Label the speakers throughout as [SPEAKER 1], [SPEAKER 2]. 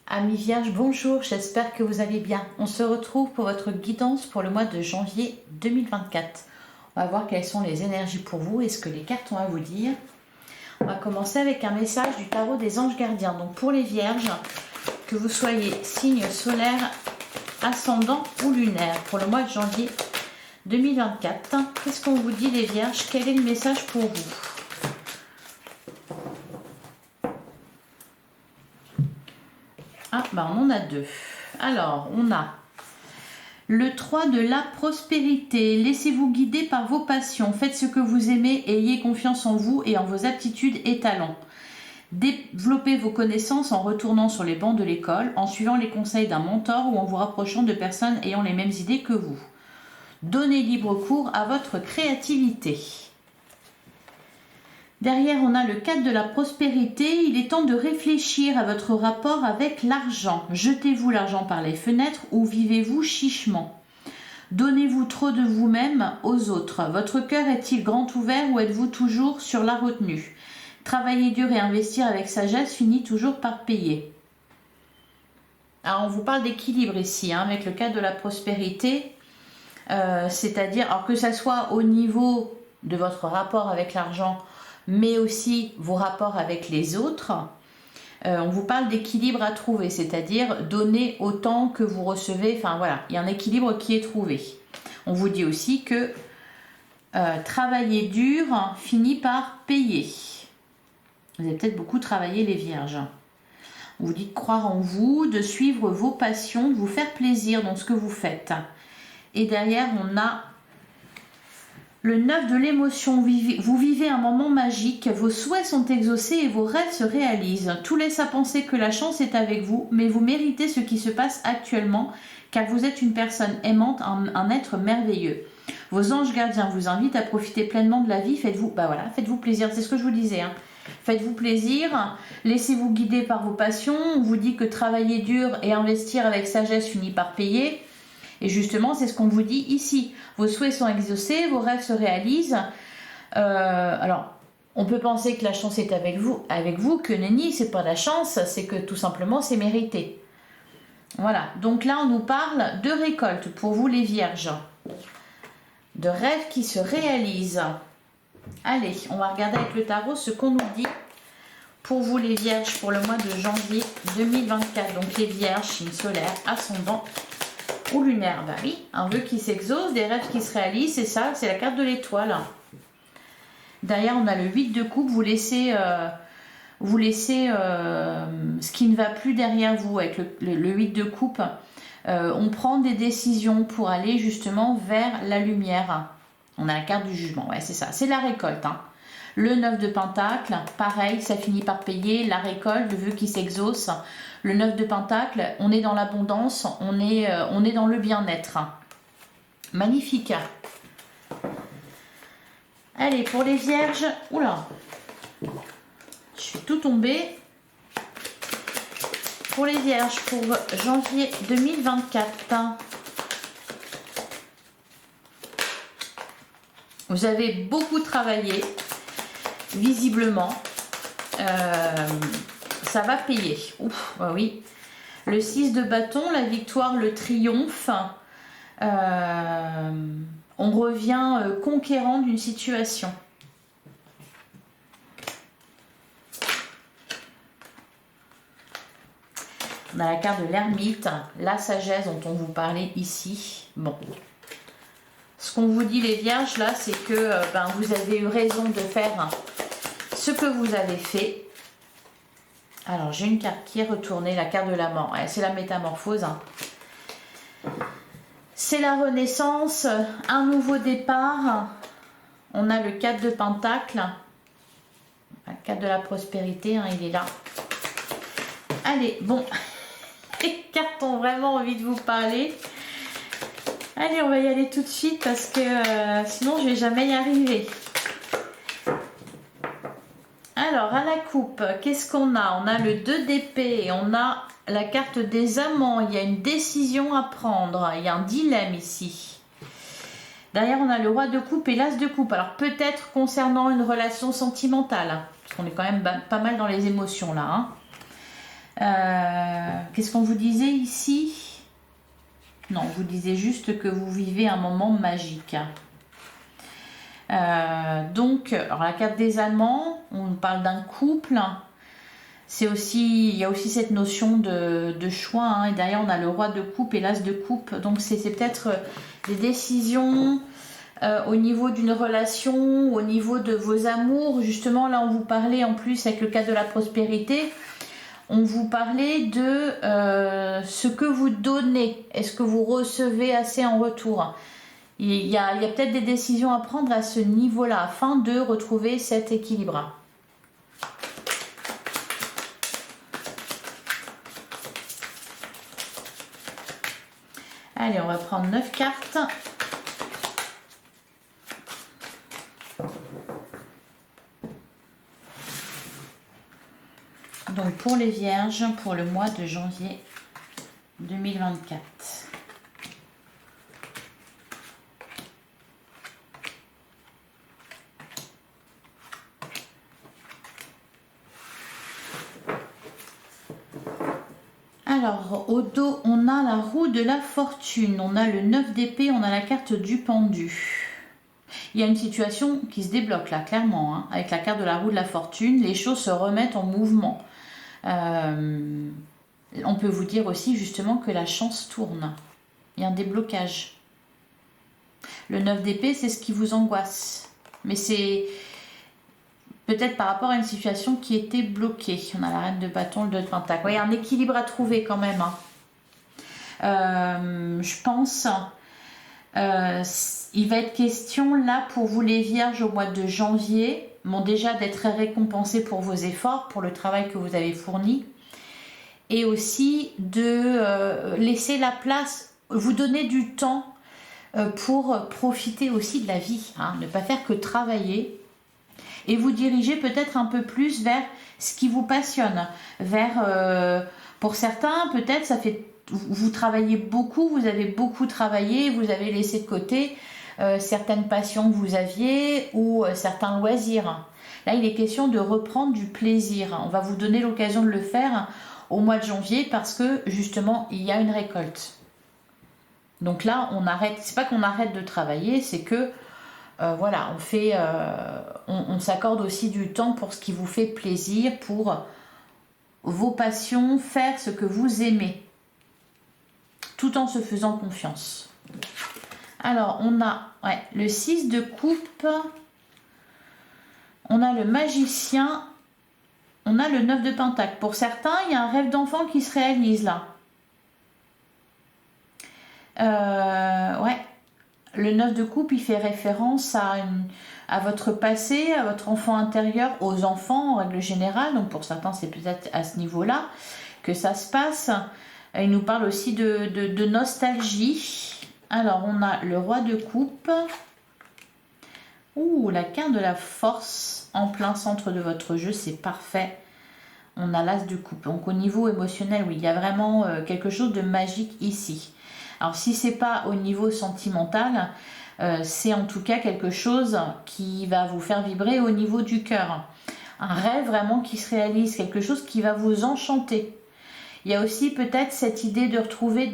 [SPEAKER 1] Amis Vierges, bonjour, j'espère que vous allez bien. On se retrouve pour votre guidance pour le mois de janvier 2024. On va voir quelles sont les énergies pour vous et ce que les cartes ont à vous dire. On va commencer avec un message du tarot des anges gardiens. Donc pour les Vierges, que vous soyez signe solaire, ascendant ou lunaire, pour le mois de janvier 2024, qu'est-ce qu'on vous dit les Vierges? Quel est le message pour vous? Ah, bah on en a deux. Alors, on a le 3 de la prospérité. Laissez-vous guider par vos passions. Faites ce que vous aimez et ayez confiance en vous et en vos aptitudes et talents. Développez vos connaissances en retournant sur les bancs de l'école, en suivant les conseils d'un mentor ou en vous rapprochant de personnes ayant les mêmes idées que vous. Donnez libre cours à votre créativité. Derrière, on a le 4 de la prospérité. Il est temps de réfléchir à votre rapport avec l'argent. Jetez-vous l'argent par les fenêtres ou vivez-vous chichement? Donnez-vous trop de vous-même aux autres? Votre cœur est-il grand ouvert ou êtes-vous toujours sur la retenue? Travailler dur et investir avec sagesse finit toujours par payer. Alors, on vous parle d'équilibre ici, avec le 4 de la prospérité. C'est-à-dire, alors que ça soit au niveau de votre rapport avec l'argent, mais aussi vos rapports avec les autres, on vous parle d'équilibre à trouver, c'est-à-dire donner autant que vous recevez, enfin voilà, il y a un équilibre qui est trouvé. On vous dit aussi que travailler dur finit par payer. Vous avez peut-être beaucoup travaillé les Vierges. On vous dit de croire en vous, de suivre vos passions, de vous faire plaisir dans ce que vous faites. Et derrière, on a le 9 de l'émotion. Vous vivez un moment magique, vos souhaits sont exaucés et vos rêves se réalisent. Tout laisse à penser que la chance est avec vous, mais vous méritez ce qui se passe actuellement, car vous êtes une personne aimante, un être merveilleux. Vos anges gardiens vous invitent à profiter pleinement de la vie. Faites-vous plaisir, c'est ce que je vous disais. Faites-vous plaisir, laissez-vous guider par vos passions. On vous dit que travailler dur et investir avec sagesse finit par payer. Et justement, c'est ce qu'on vous dit ici. Vos souhaits sont exaucés, vos rêves se réalisent. Alors, on peut penser que la chance est avec vous, que nenni, c'est pas la chance, c'est que tout simplement, c'est mérité. Voilà. Donc là, on nous parle de récolte pour vous, les Vierges. De rêves qui se réalisent. Allez, on va regarder avec le tarot ce qu'on nous dit pour vous, les Vierges, pour le mois de janvier 2024. Donc, les Vierges, signe solaire, ascendant ou lunaire, bah oui, un vœu qui s'exauce, des rêves qui se réalisent, c'est ça, c'est la carte de l'étoile. Derrière, on a le 8 de coupe, vous laissez ce qui ne va plus derrière vous avec le 8 de coupe. On prend des décisions pour aller justement vers la lumière. On a la carte du jugement, ouais, c'est ça, c'est la récolte. Le 9 de pentacle, pareil, ça finit par payer, la récolte, le vœu qui s'exauce. Le 9 de pentacle, on est dans l'abondance, on est dans le bien-être. Magnifique. Allez, pour les Vierges, oula, je suis tout tombée. Pour les Vierges, pour janvier 2024, vous avez beaucoup travaillé, visiblement. Ça va payer. Ouf, bah oui. Le 6 de bâton, la victoire, le triomphe. On revient conquérant d'une situation. On a la carte de l'ermite, la sagesse dont on vous parlait ici. Bon. Ce qu'on vous dit, les Vierges, là, c'est que vous avez eu raison de faire ce que vous avez fait. Alors, j'ai une carte qui est retournée, la carte de la mort. Ouais, c'est la métamorphose. C'est la renaissance, un nouveau départ. On a le 4 de pentacle. Le 4 de la prospérité, il est là. Allez, bon. Les cartes ont vraiment envie de vous parler. Allez, on va y aller tout de suite parce que sinon, je ne vais jamais y arriver. Alors, à la coupe, qu'est-ce qu'on a? On a le 2 d'épée, on a la carte des amants, il y a une décision à prendre, il y a un dilemme ici. Derrière, on a le roi de coupe et l'as de coupe. Alors, peut-être concernant une relation sentimentale, parce qu'on est quand même pas mal dans les émotions là. Qu'est-ce qu'on vous disait ici? Non, vous disait juste que vous vivez un moment magique. Donc, alors la carte des Allemands, on parle d'un couple. C'est aussi, il y a aussi cette notion de choix. Hein, et derrière, on a le roi de coupe et l'as de coupe. Donc, c'est peut-être des décisions au niveau d'une relation, au niveau de vos amours. Justement, là, on vous parlait en plus avec le cadre de la prospérité. On vous parlait de ce que vous donnez. Est-ce que vous recevez assez en retour? Il y a peut-être des décisions à prendre à ce niveau-là afin de retrouver cet équilibre. Allez, on va prendre 9 cartes. Donc pour les Vierges, pour le mois de janvier 2024. Alors, au dos, on a la roue de la fortune, on a le 9 d'épée, on a la carte du pendu. Il y a une situation qui se débloque là, clairement, hein, avec la carte de la roue de la fortune, les choses se remettent en mouvement. On peut vous dire aussi justement que la chance tourne. Il y a un déblocage. Le 9 d'épée, c'est ce qui vous angoisse. Mais c'est peut-être par rapport à une situation qui était bloquée. On a la reine de bâton, le 2 de pentacle. Il y a un équilibre à trouver quand même. Hein. Je pense... il va être question là pour vous les Vierges au mois de janvier, bon déjà d'être récompensé pour vos efforts, pour le travail que vous avez fourni, et aussi de laisser la place, vous donner du temps pour profiter aussi de la vie, hein, ne pas faire que travailler, et vous diriger peut-être un peu plus vers ce qui vous passionne, vers, pour certains peut-être ça fait... Vous travaillez beaucoup, vous avez beaucoup travaillé, vous avez laissé de côté certaines passions que vous aviez ou certains loisirs. Là, il est question de reprendre du plaisir. On va vous donner l'occasion de le faire au mois de janvier parce que justement, il y a une récolte. Donc là, on arrête. C'est pas qu'on arrête de travailler, c'est que voilà, on fait, on s'accorde aussi du temps pour ce qui vous fait plaisir, pour vos passions, faire ce que vous aimez. Tout en se faisant confiance. Alors, on a le 6 de coupe, on a le magicien, on a le 9 de pentacle. Pour certains, il y a un rêve d'enfant qui se réalise là. Le 9 de coupe, il fait référence à votre passé, à votre enfant intérieur, aux enfants en règle générale. Donc pour certains, c'est peut-être à ce niveau-là que ça se passe. Il nous parle aussi de nostalgie. Alors, on a le roi de coupe. Ouh, la carte de la force en plein centre de votre jeu, c'est parfait. On a l'as de coupe. Donc, au niveau émotionnel, oui, il y a vraiment quelque chose de magique ici. Alors, si c'est pas au niveau sentimental, c'est en tout cas quelque chose qui va vous faire vibrer au niveau du cœur. Un rêve vraiment qui se réalise, quelque chose qui va vous enchanter. Il y a aussi peut-être cette idée de retrouver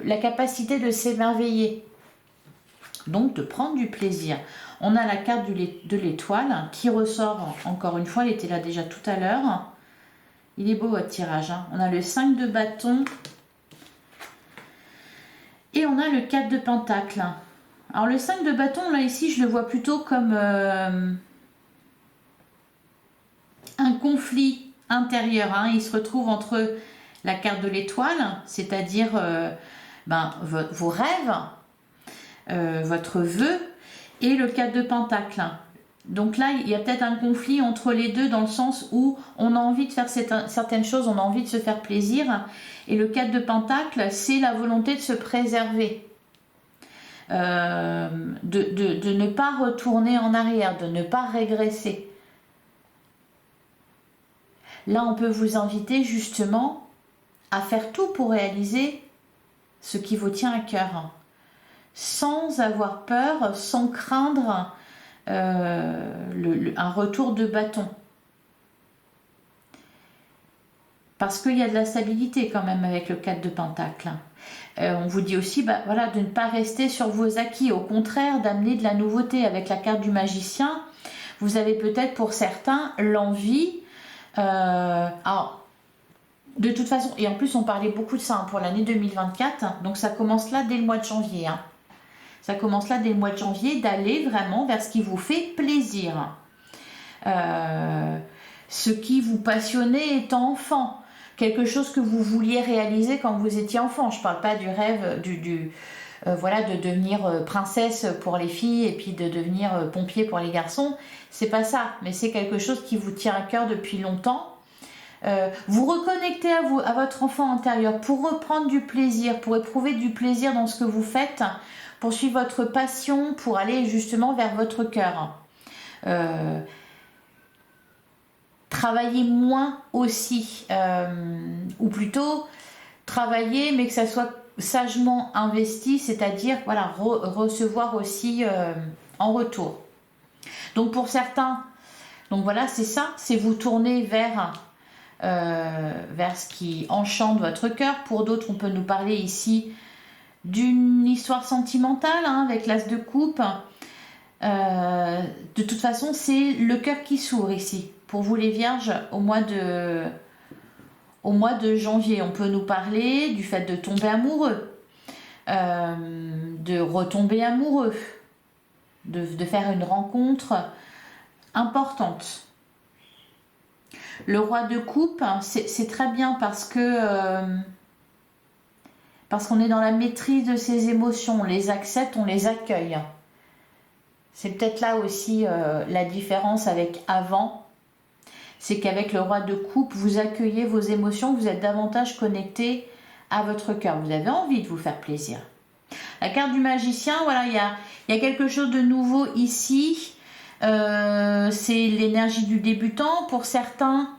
[SPEAKER 1] la capacité de s'émerveiller. Donc de prendre du plaisir. On a la carte de l'étoile qui ressort encore une fois. Elle était là déjà tout à l'heure. Il est beau votre tirage. Hein. On a le 5 de bâton. Et on a le 4 de pentacle. Alors le 5 de bâton, là ici, je le vois plutôt comme un conflit intérieur. Hein. Il se retrouve entre... la carte de l'étoile, c'est-à-dire vos rêves, votre vœu, et le 4 de pentacle. Donc là, il y a peut-être un conflit entre les deux dans le sens où on a envie de faire certaines choses, on a envie de se faire plaisir, et le 4 de pentacle, c'est la volonté de se préserver, de ne pas retourner en arrière, de ne pas régresser. Là, on peut vous inviter justement à faire tout pour réaliser ce qui vous tient à cœur, sans avoir peur, sans craindre un retour de bâton. Parce qu'il y a de la stabilité quand même avec le 4 de Pentacle. On vous dit aussi voilà, de ne pas rester sur vos acquis, au contraire d'amener de la nouveauté. Avec la carte du magicien, vous avez peut-être pour certains l'envie. Alors, de toute façon, et en plus on parlait beaucoup de ça hein, pour l'année 2024, donc ça commence là dès le mois de janvier. Hein. Ça commence là dès le mois de janvier d'aller vraiment vers ce qui vous fait plaisir. Ce qui vous passionnait étant enfant. Quelque chose que vous vouliez réaliser quand vous étiez enfant. Je ne parle pas du rêve voilà, de devenir princesse pour les filles et puis de devenir pompier pour les garçons. C'est pas ça, mais c'est quelque chose qui vous tient à cœur depuis longtemps. Vous reconnectez à votre enfant intérieur pour reprendre du plaisir, pour éprouver du plaisir dans ce que vous faites, pour suivre votre passion, pour aller justement vers votre cœur. Travailler moins aussi, ou plutôt travailler mais que ça soit sagement investi, c'est-à-dire voilà, recevoir aussi en retour. Donc pour certains, donc voilà, c'est ça, c'est vous tourner vers ce qui enchante votre cœur. Pour d'autres, on peut nous parler ici d'une histoire sentimentale hein, avec l'as de coupe. De toute façon, c'est le cœur qui s'ouvre ici. Pour vous les vierges, au mois de janvier, on peut nous parler du fait de tomber amoureux, de retomber amoureux, de faire une rencontre importante. Le roi de coupe, c'est très bien parce qu'on est dans la maîtrise de ses émotions, on les accepte, on les accueille. C'est peut-être là aussi la différence avec avant. C'est qu'avec le roi de coupe, vous accueillez vos émotions, vous êtes davantage connecté à votre cœur. Vous avez envie de vous faire plaisir. La carte du magicien, voilà, il y a quelque chose de nouveau ici. C'est l'énergie du débutant. Pour certains,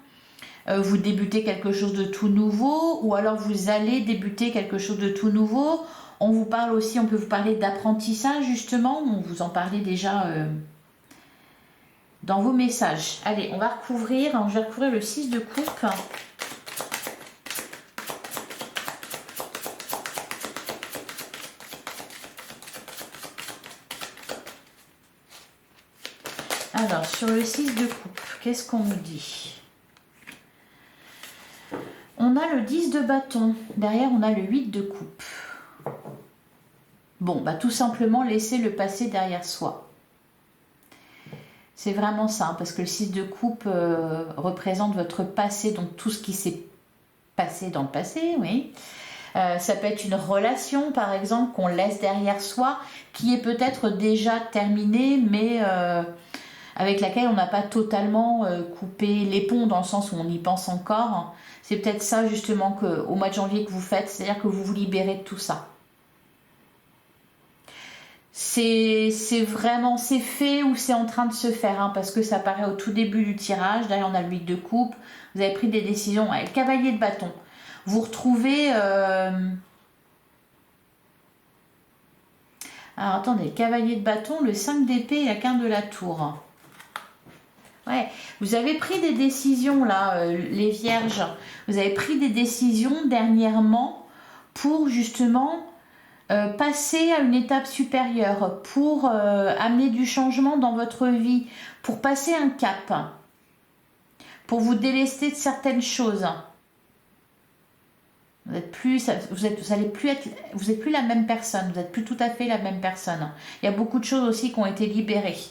[SPEAKER 1] vous débutez quelque chose de tout nouveau ou alors vous allez débuter quelque chose de tout nouveau. On vous parle aussi, on peut vous parler d'apprentissage justement. On vous en parlait déjà dans vos messages. Allez, on va recouvrir. Je vais recouvrir le 6 de coupe. Alors, sur le 6 de coupe, qu'est-ce qu'on nous dit? On a le 10 de bâton. Derrière, on a le 8 de coupe. Bon, tout simplement laisser le passé derrière soi. C'est vraiment ça, parce que le 6 de coupe représente votre passé, donc tout ce qui s'est passé dans le passé, oui. Ça peut être une relation, par exemple, qu'on laisse derrière soi, qui est peut-être déjà terminée, mais avec laquelle on n'a pas totalement coupé les ponts, dans le sens où on y pense encore. C'est peut-être ça, justement, au mois de janvier que vous faites, c'est-à-dire que vous vous libérez de tout ça. C'est vraiment, c'est fait ou c'est en train de se faire, hein, parce que ça paraît au tout début du tirage. Derrière, on a le 8 de coupe. Vous avez pris des décisions. Ouais, le cavalier de bâton. Vous retrouvez... Alors, attendez, le cavalier de bâton, le 5 d'épée et la quinte de la tour. Ouais, vous avez pris des décisions, là, les vierges. Vous avez pris des décisions dernièrement pour, justement... passer à une étape supérieure, pour amener du changement dans votre vie, pour passer un cap, pour vous délester de certaines choses. Vous êtes plus la même personne, vous n'êtes plus tout à fait la même personne. Il y a beaucoup de choses aussi qui ont été libérées.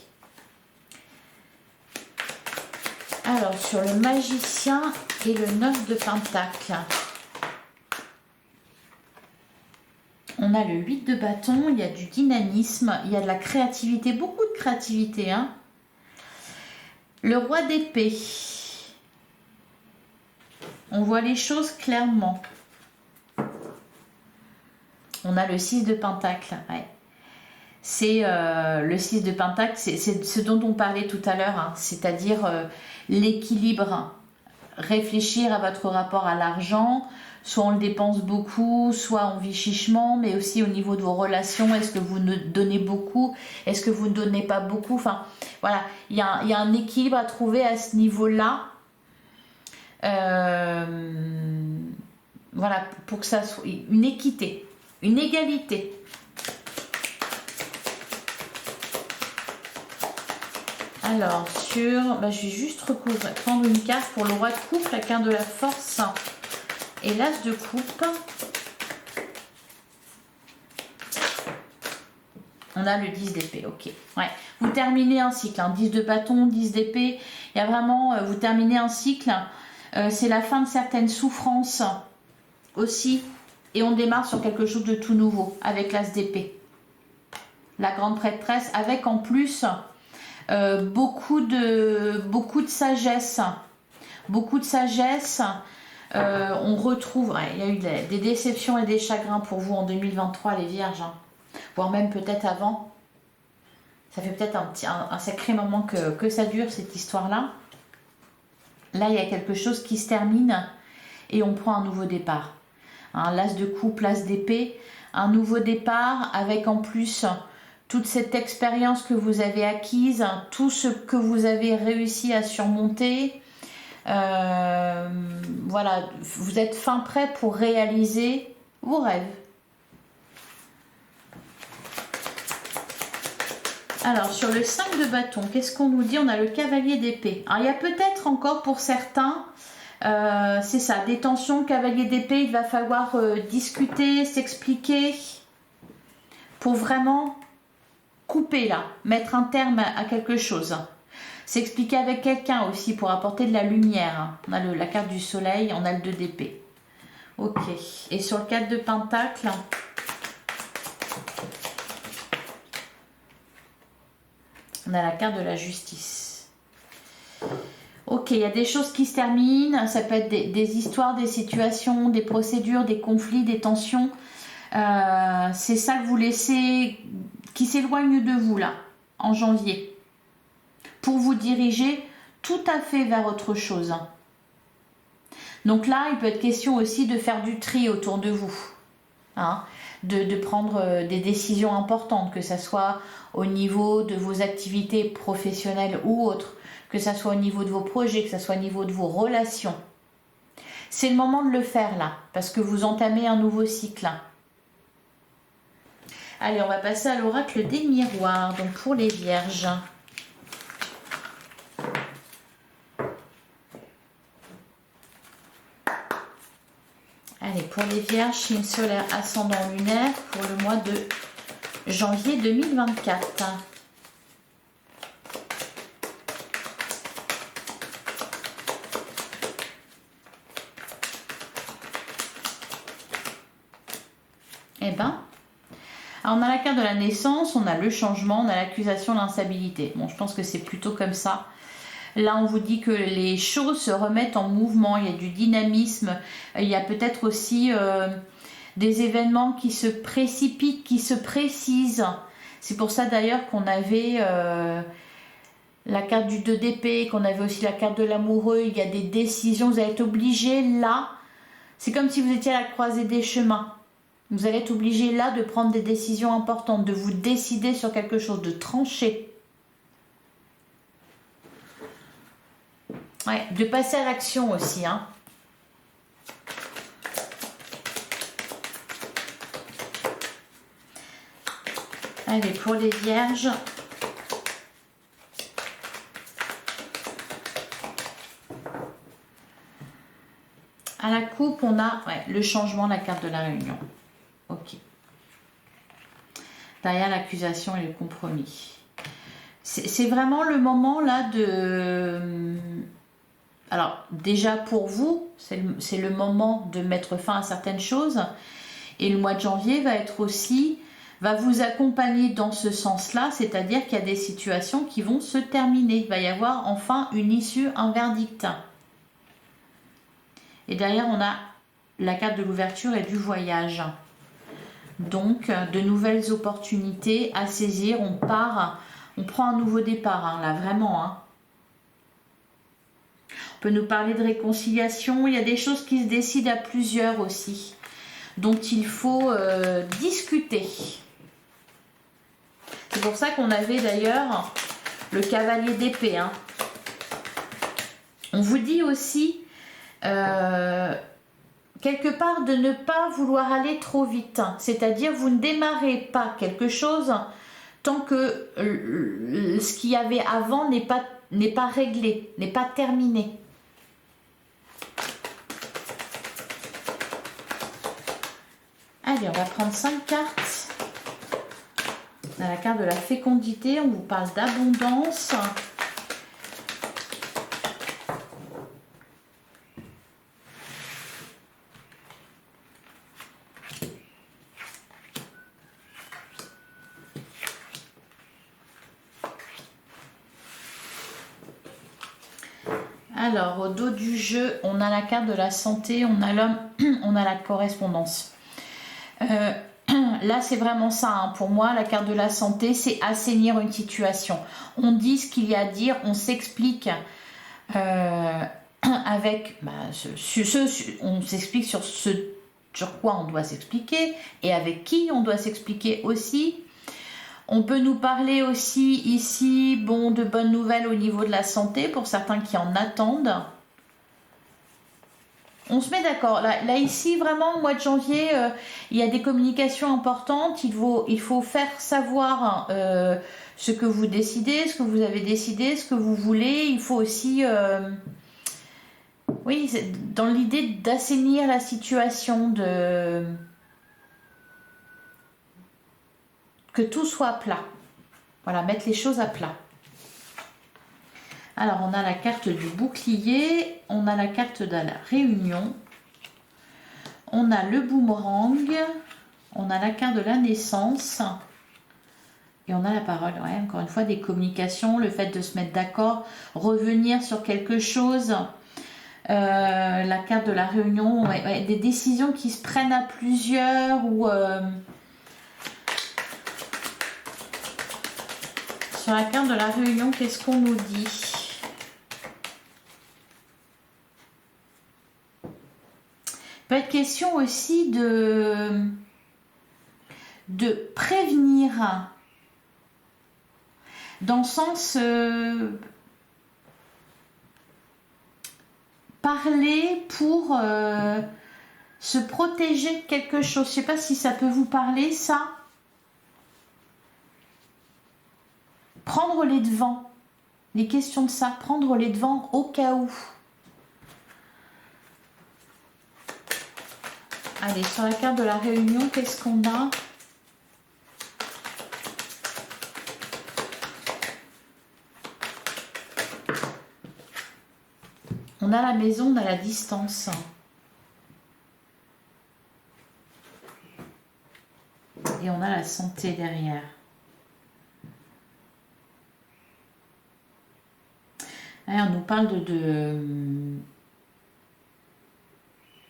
[SPEAKER 1] Alors, sur le magicien et le 9 de pentacle. On a le 8 de bâton, il y a du dynamisme, il y a de la créativité, beaucoup de créativité. Hein. Le roi d'épée. On voit les choses clairement. On a le 6 de pentacle. Ouais. C'est le 6 de pentacle, c'est ce dont on parlait tout à l'heure, hein, c'est-à-dire l'équilibre. Réfléchir à votre rapport à l'argent. Soit on le dépense beaucoup, soit on vit chichement, mais aussi au niveau de vos relations, est-ce que vous donnez beaucoup, est-ce que vous ne donnez pas beaucoup, enfin voilà, il y a un équilibre à trouver à ce niveau-là. Voilà, pour que ça soit une équité, une égalité. Alors, je vais juste prendre une carte pour le roi de coupe, la carte de la force et l'as de coupe. On a le 10 d'épée, ok. Ouais. Vous terminez un cycle, hein, 10 de bâton, 10 d'épée. Il y a vraiment, vous terminez un cycle. C'est la fin de certaines souffrances aussi. Et on démarre sur quelque chose de tout nouveau avec l'as d'épée. La grande prêtresse avec en plus beaucoup de sagesse. Beaucoup de sagesse. On retrouve, ouais, il y a eu des déceptions et des chagrins pour vous en 2023 les vierges. Hein. Voire même peut-être avant. Ça fait peut-être un sacré moment que ça dure cette histoire-là. Là, il y a quelque chose qui se termine et on prend un nouveau départ. Hein, l'as de coupe, l'as d'épée, un nouveau départ avec en plus toute cette expérience que vous avez acquise, tout ce que vous avez réussi à surmonter. Voilà, vous êtes fin prêt pour réaliser vos rêves. Alors, sur le 5 de bâton, qu'est-ce qu'on nous dit? On a le cavalier d'épée. Alors, il y a peut-être encore pour certains, c'est ça, des tensions, cavalier d'épée, il va falloir discuter, s'expliquer pour vraiment couper là, mettre un terme à quelque chose. S'expliquer avec quelqu'un aussi pour apporter de la lumière. On a la carte du soleil, on a le 2 d'épée. Ok, et sur le 4 de pentacle... On a la carte de la justice. Ok, il y a des choses qui se terminent. Ça peut être des histoires, des situations, des procédures, des conflits, des tensions. C'est ça que vous laissez, qui s'éloigne de vous là, en janvier. Pour vous diriger tout à fait vers autre chose. Donc là, il peut être question aussi de faire du tri autour de vous. Hein, de prendre des décisions importantes, que ce soit au niveau de vos activités professionnelles ou autres, que ce soit au niveau de vos projets, que ce soit au niveau de vos relations. C'est le moment de le faire là, parce que vous entamez un nouveau cycle. Allez, on va passer à l'oracle des miroirs, donc pour les vierges. Allez, pour les vierges, signe solaire ascendant lunaire pour le mois de janvier 2024. Eh ben, alors on a la carte de la naissance, on a le changement, on a l'accusation, l'instabilité. Bon, je pense que c'est plutôt comme ça. Là, on vous dit que les choses se remettent en mouvement, il y a du dynamisme, il y a peut-être aussi des événements qui se précipitent, qui se précisent. C'est pour ça d'ailleurs qu'on avait la carte du 2 d'épée, qu'on avait aussi la carte de l'amoureux, il y a des décisions, vous allez être obligé là, c'est comme si vous étiez à la croisée des chemins. Vous allez être obligé là de prendre des décisions importantes, de vous décider sur quelque chose, de trancher. Ouais, de passer à l'action aussi. Hein. Allez, pour les vierges. À la coupe, on a le changement, la carte de la réunion. Ok. Derrière l'accusation et le compromis. C'est vraiment le moment là de... Alors, déjà pour vous, c'est le moment de mettre fin à certaines choses. Et le mois de janvier va vous accompagner dans ce sens-là, c'est-à-dire qu'il y a des situations qui vont se terminer. Il va y avoir enfin une issue, un verdict. Et derrière, on a la carte de l'ouverture et du voyage. Donc, de nouvelles opportunités à saisir. On prend un nouveau départ, hein, là, vraiment. Hein. On peut nous parler de réconciliation. Il y a des choses qui se décident à plusieurs aussi, dont il faut discuter. C'est pour ça qu'on avait d'ailleurs le cavalier d'épée. Hein. On vous dit aussi quelque part de ne pas vouloir aller trop vite. C'est-à-dire, vous ne démarrez pas quelque chose tant que ce qu'il y avait avant n'est pas réglé, n'est pas terminé. Allez, on va prendre 5 cartes. On a la carte de la fécondité, on vous parle d'abondance. Alors, au dos du jeu, on a la carte de la santé, on a l'homme, on a la correspondance. Là, c'est vraiment ça, hein. Pour moi, la carte de la santé, c'est assainir une situation. On dit ce qu'il y a à dire, on s'explique avec... on s'explique sur quoi on doit s'expliquer et avec qui on doit s'expliquer aussi. On peut nous parler aussi ici, bon, de bonnes nouvelles au niveau de la santé pour certains qui en attendent. On se met d'accord. Là, ici, vraiment, au mois de janvier, il y a des communications importantes. Il faut faire savoir ce que vous décidez, ce que vous avez décidé, ce que vous voulez. Il faut aussi, oui, dans l'idée d'assainir la situation, que tout soit à plat. Voilà, mettre les choses à plat. Alors, on a la carte du bouclier, on a la carte de la réunion, on a le boomerang, on a la carte de la naissance et on a la parole. Ouais, encore une fois, des communications, le fait de se mettre d'accord, revenir sur quelque chose. La carte de la réunion, ouais, des décisions qui se prennent à plusieurs ou... Sur la carte de la réunion, qu'est-ce qu'on nous dit ? Peut être question aussi de prévenir, dans le sens parler pour se protéger de quelque chose. Je ne sais pas si ça peut vous parler, ça. Prendre les devants, les questions de ça, prendre les devants au cas où. Allez, sur la carte de la réunion, qu'est-ce qu'on a ? On a la maison, on a la distance. Et on a la santé derrière. Allez, on nous parle de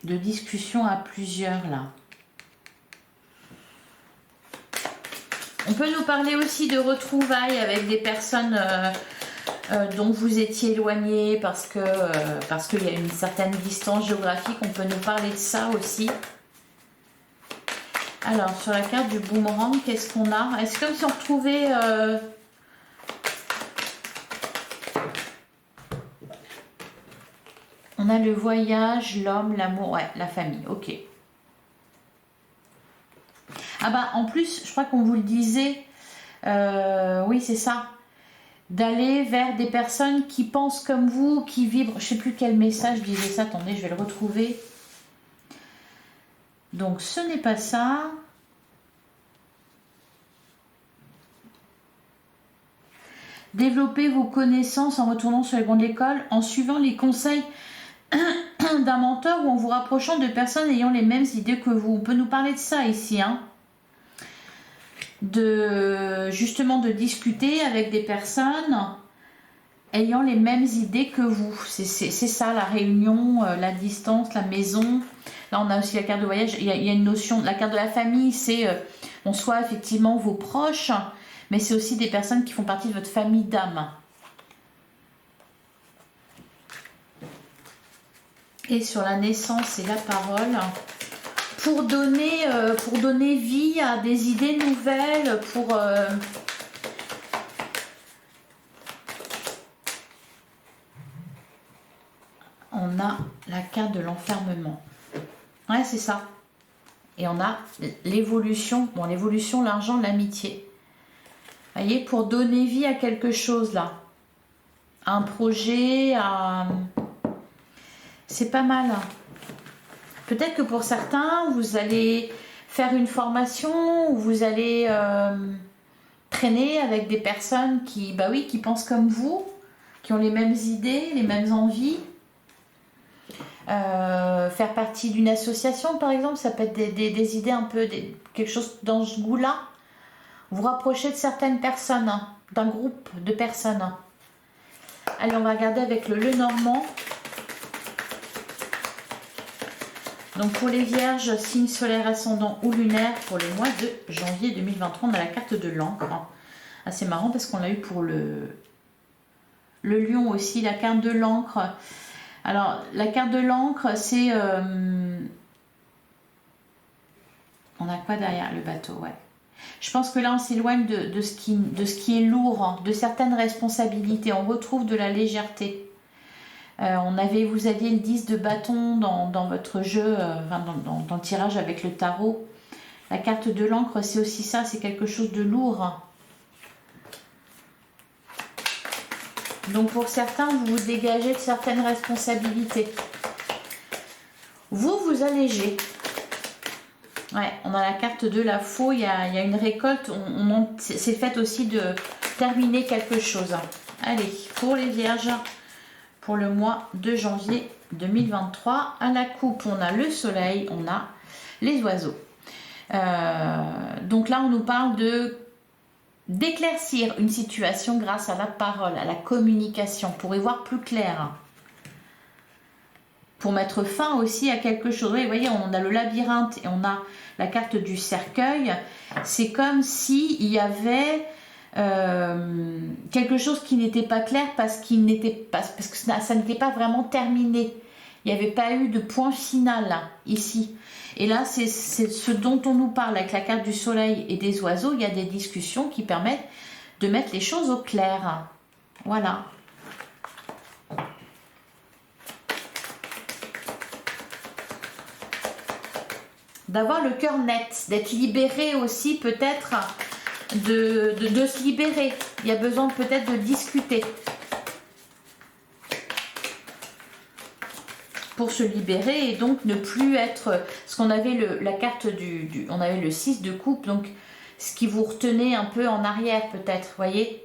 [SPEAKER 1] discussion à plusieurs là. On peut nous parler aussi de retrouvailles avec des personnes dont vous étiez éloignés parce qu'il y a une certaine distance géographique. On peut nous parler de ça aussi. Alors, sur la carte du boomerang, qu'est-ce qu'on a? Est-ce comme si on retrouvait... On a le voyage, l'homme, l'amour, ouais, la famille, ok. Ah bah, en plus, je crois qu'on vous le disait, oui, c'est ça. D'aller vers des personnes qui pensent comme vous, qui vibrent. Je ne sais plus quel message disait ça, attendez, je vais le retrouver. Donc, ce n'est pas ça. Développez vos connaissances en retournant sur les bancs de l'école, en suivant les conseils d'un mentor ou en vous rapprochant de personnes ayant les mêmes idées que vous. On peut nous parler de ça ici, hein. Justement de discuter avec des personnes ayant les mêmes idées que vous. C'est ça, la réunion, la distance, la maison. Là, on a aussi la carte de voyage. Il y a une notion, la carte de la famille, c'est on soit effectivement vos proches, mais c'est aussi des personnes qui font partie de votre famille d'âme. Et sur la naissance et la parole, pour donner vie à des idées nouvelles, on a La carte de l'enfermement. Ouais, c'est ça. Et on a l'évolution. Bon, l'évolution, l'argent, l'amitié. Vous voyez, pour donner vie à quelque chose, là. À un projet, à... C'est pas mal. Peut-être que pour certains, vous allez faire une formation, ou vous allez traîner avec des personnes qui, bah oui, qui pensent comme vous, qui ont les mêmes idées, les mêmes envies. Faire partie d'une association, par exemple, ça peut être des idées un peu, quelque chose dans ce goût-là. Vous rapprochez de certaines personnes, hein, d'un groupe de personnes. Allez, on va regarder avec le Lenormand. Donc pour les vierges, signe solaire, ascendant ou lunaire, pour le mois de janvier 2023, on a la carte de l'encre. Ah, c'est marrant parce qu'on l'a eu pour le lion aussi, la carte de l'encre. Alors, la carte de l'encre, c'est... on a quoi derrière le bateau? Ouais. Je pense que là, on s'éloigne de ce qui est lourd, hein, de certaines responsabilités. On retrouve de la légèreté. Vous aviez le 10 de bâton dans votre jeu, dans le tirage avec le tarot. La carte de l'encre, c'est aussi ça, c'est quelque chose de lourd. Donc pour certains, vous vous dégagez de certaines responsabilités. Vous vous allégez. Ouais, on a la carte de la faux, il y a une récolte, c'est fait aussi de terminer quelque chose. Allez, pour les vierges, pour le mois de janvier 2023, à la coupe, on a le soleil, on a les oiseaux. Donc là, on nous parle d'éclaircir une situation grâce à la parole, à la communication, pour y voir plus clair. Pour mettre fin aussi à quelque chose. Oui, vous voyez, on a le labyrinthe et on a la carte du cercueil. C'est comme s'il y avait quelque chose qui n'était pas clair parce que ça n'était pas vraiment terminé. Il n'y avait pas eu de point final là, ici. Et là, c'est ce dont on nous parle avec la carte du soleil et des oiseaux. Il y a des discussions qui permettent de mettre les choses au clair. Voilà. D'avoir le cœur net, d'être libéré aussi peut-être, de se libérer. Il y a besoin peut-être de discuter. Pour se libérer et donc ne plus être... Parce qu'on avait la carte on avait le 6 de coupe, donc ce qui vous retenait un peu en arrière peut-être, voyez.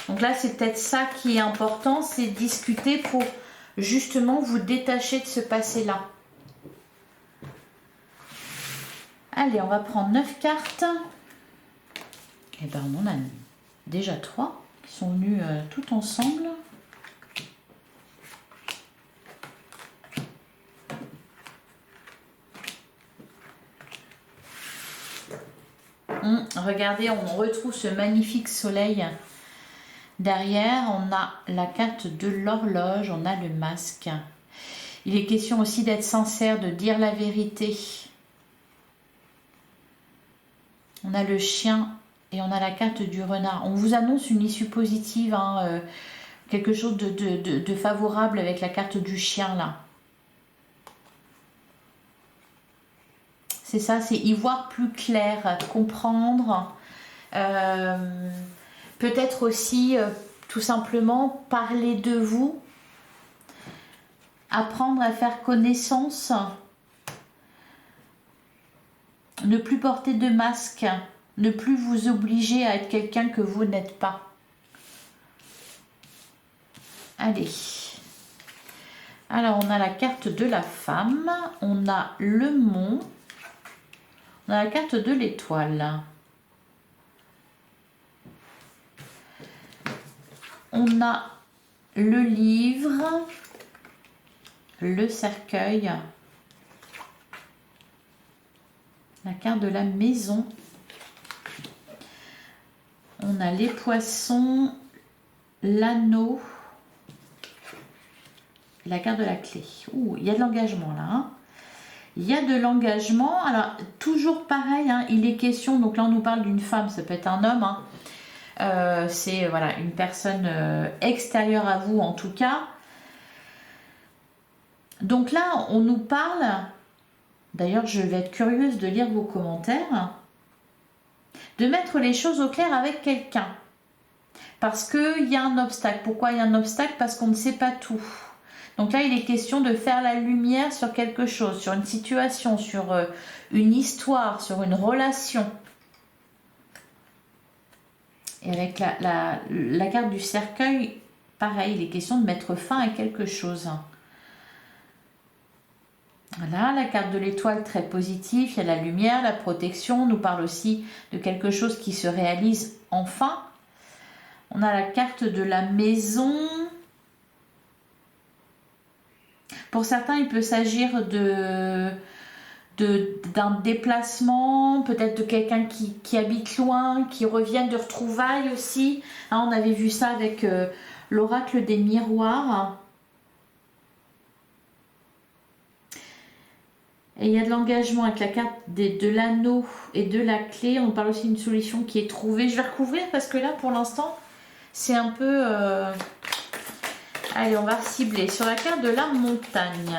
[SPEAKER 1] Donc là, c'est peut-être ça qui est important, c'est discuter pour justement vous détacher de ce passé-là. Allez, on va prendre 9 cartes. Et ben on en a déjà 3 qui sont venues tout ensemble. Regardez, on retrouve ce magnifique soleil. Derrière, on a la carte de l'horloge, on a le masque. Il est question aussi d'être sincère, de dire la vérité. On a le chien et on a la carte du renard. On vous annonce une issue positive, hein, quelque chose de favorable avec la carte du chien là. C'est ça, c'est y voir plus clair, comprendre. Peut-être aussi, tout simplement, parler de vous. Apprendre à faire connaissance. Ne plus porter de masque. Ne plus vous obliger à être quelqu'un que vous n'êtes pas. Allez. Alors, on a la carte de la femme. On a le mont. On a la carte de l'étoile. On a le livre, le cercueil, la carte de la maison. On a les poissons, l'anneau, la carte de la clé. Ouh, il y a de l'engagement là, hein. Il y a de l'engagement. Alors, toujours pareil, hein, il est question, donc là on nous parle d'une femme, ça peut être un homme, hein. C'est voilà, une personne extérieure à vous en tout cas. Donc là, on nous parle, d'ailleurs je vais être curieuse de lire vos commentaires, de mettre les choses au clair avec quelqu'un. Parce qu'il y a un obstacle. Pourquoi il y a un obstacle? Parce qu'on ne sait pas tout. Donc là, il est question de faire la lumière sur quelque chose, sur une situation, sur une histoire, sur une relation. Et avec la carte du cercueil, pareil, il est question de mettre fin à quelque chose. Voilà, la carte de l'étoile très positive, il y a la lumière, la protection, on nous parle aussi de quelque chose qui se réalise enfin. On a la carte de la maison. Pour certains, il peut s'agir d'un déplacement, peut-être de quelqu'un qui habite loin, qui revient de retrouvailles aussi. Hein, on avait vu ça avec l'oracle des miroirs. Et il y a de l'engagement avec la carte de l'anneau et de la clé. On parle aussi d'une solution qui est trouvée. Je vais recouvrir parce que là, pour l'instant, c'est un peu... Allez, on va cibler sur la carte de la montagne.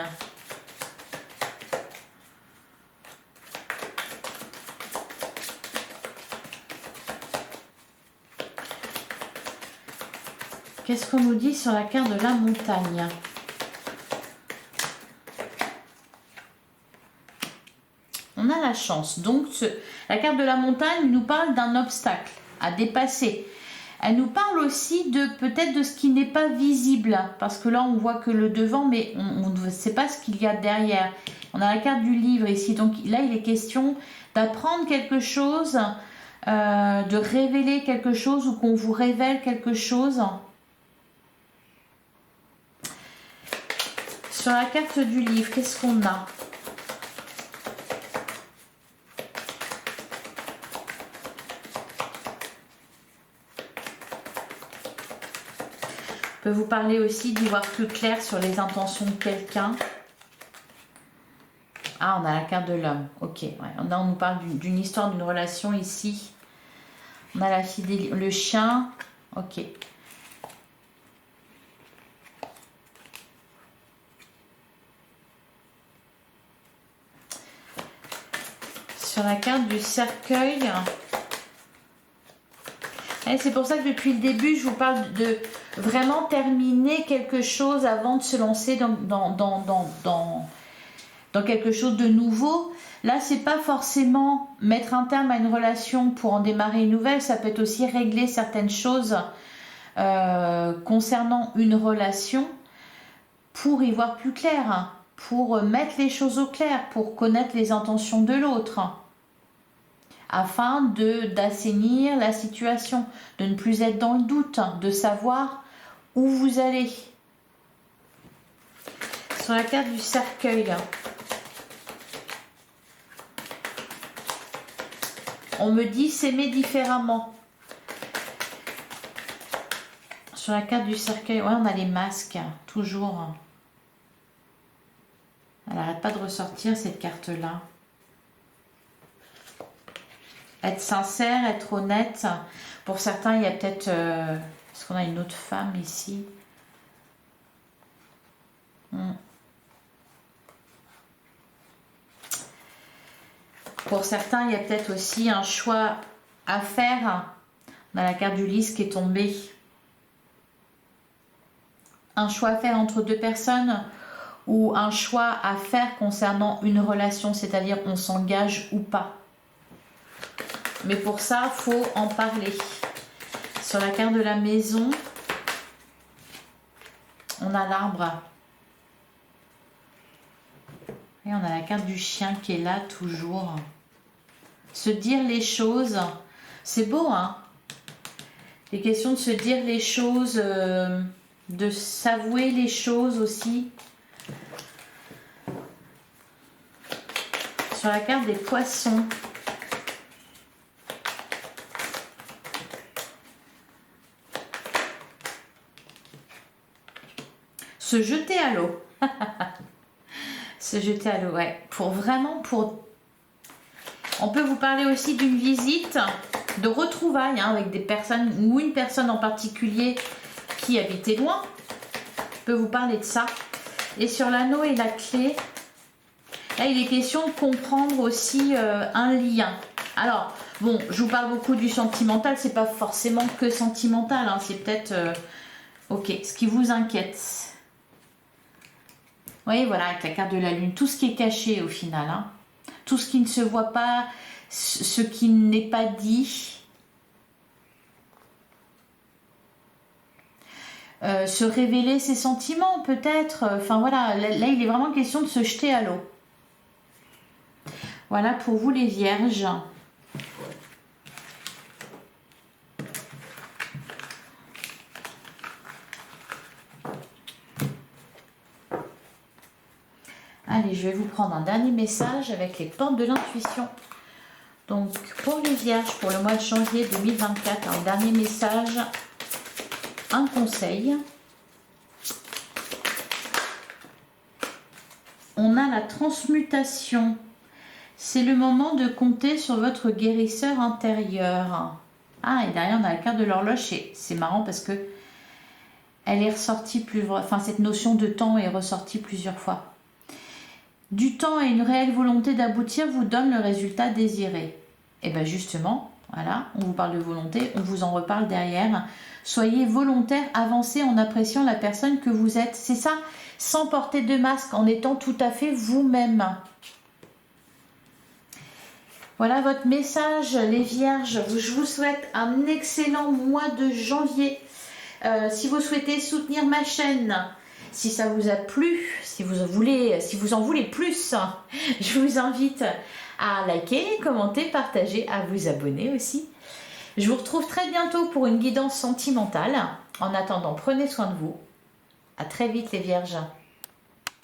[SPEAKER 1] Qu'est-ce qu'on nous dit sur la carte de la montagne? On a la chance. Donc, la carte de la montagne nous parle d'un obstacle à dépasser. Elle nous parle aussi de peut-être de ce qui n'est pas visible. Parce que là, on voit que le devant, mais on ne sait pas ce qu'il y a derrière. On a la carte du livre ici. Donc là, il est question d'apprendre quelque chose, de révéler quelque chose ou qu'on vous révèle quelque chose. Sur la carte du livre, qu'est-ce qu'on a ? Je peux vous parler aussi d'y voir plus clair sur les intentions de quelqu'un. Ah, on a la carte de l'homme. Ok, ouais. On nous parle d'une histoire, d'une relation ici. On a la fidélité, le chien. Ok. Sur la carte du cercueil. C'est pour ça que depuis le début, je vous parle de vraiment terminer quelque chose avant de se lancer dans quelque chose de nouveau. Là, c'est pas forcément mettre un terme à une relation pour en démarrer une nouvelle. Ça peut être aussi régler certaines choses concernant une relation pour y voir plus clair, pour mettre les choses au clair, pour connaître les intentions de l'autre, afin d'assainir la situation, de ne plus être dans le doute, de savoir où vous allez. Sur la carte du cercueil, on me dit s'aimer différemment. Sur la carte du cercueil, ouais, on a les masques, toujours. Elle n'arrête pas de ressortir cette carte-là. Être sincère, être honnête. Pour certains, il y a peut-être... Est-ce qu'on a une autre femme ici? Pour certains, il y a peut-être aussi un choix à faire. On a la carte du lys qui est tombée. Un choix à faire entre deux personnes ou un choix à faire concernant une relation, c'est-à-dire on s'engage ou pas. Mais pour ça, il faut en parler. Sur la carte de la maison, on a l'arbre. Et on a la carte du chien qui est là toujours. Se dire les choses, c'est beau, hein? Les questions de se dire les choses, de s'avouer les choses aussi. Sur la carte des poissons, se jeter à l'eau. Se jeter à l'eau, ouais. On peut vous parler aussi d'une visite, de retrouvailles avec des personnes ou une personne en particulier qui habitait loin. Je peux vous parler de ça. Et sur l'anneau et la clé, là, il est question de comprendre aussi un lien. Alors, bon, je vous parle beaucoup du sentimental, c'est pas forcément que sentimental, hein, c'est peut-être, ok, ce qui vous inquiète. Vous voyez, voilà, avec la carte de la lune, tout ce qui est caché au final, hein. Tout ce qui ne se voit pas, ce qui n'est pas dit. Se révéler ses sentiments peut-être, enfin voilà, là il est vraiment question de se jeter à l'eau. Voilà pour vous les vierges. Allez, je vais vous prendre un dernier message avec les portes de l'intuition. Donc pour les vierges, pour le mois de janvier 2024, un dernier message, un conseil. On a la transmutation. C'est le moment de compter sur votre guérisseur intérieur. Ah, et derrière on a la carte de l'horloge. C'est marrant parce que elle est ressortie enfin cette notion de temps est ressortie plusieurs fois. Du temps et une réelle volonté d'aboutir vous donne le résultat désiré. Et bien justement, voilà, on vous parle de volonté, on vous en reparle derrière. Soyez volontaire, avancez en appréciant la personne que vous êtes. C'est ça, sans porter de masque, en étant tout à fait vous-même. Voilà votre message, les vierges. Je vous souhaite un excellent mois de janvier. Si vous souhaitez soutenir ma chaîne, si ça vous a plu, si vous en voulez plus, je vous invite à liker, commenter, partager, à vous abonner aussi. Je vous retrouve très bientôt pour une guidance sentimentale. En attendant, prenez soin de vous. À très vite les vierges.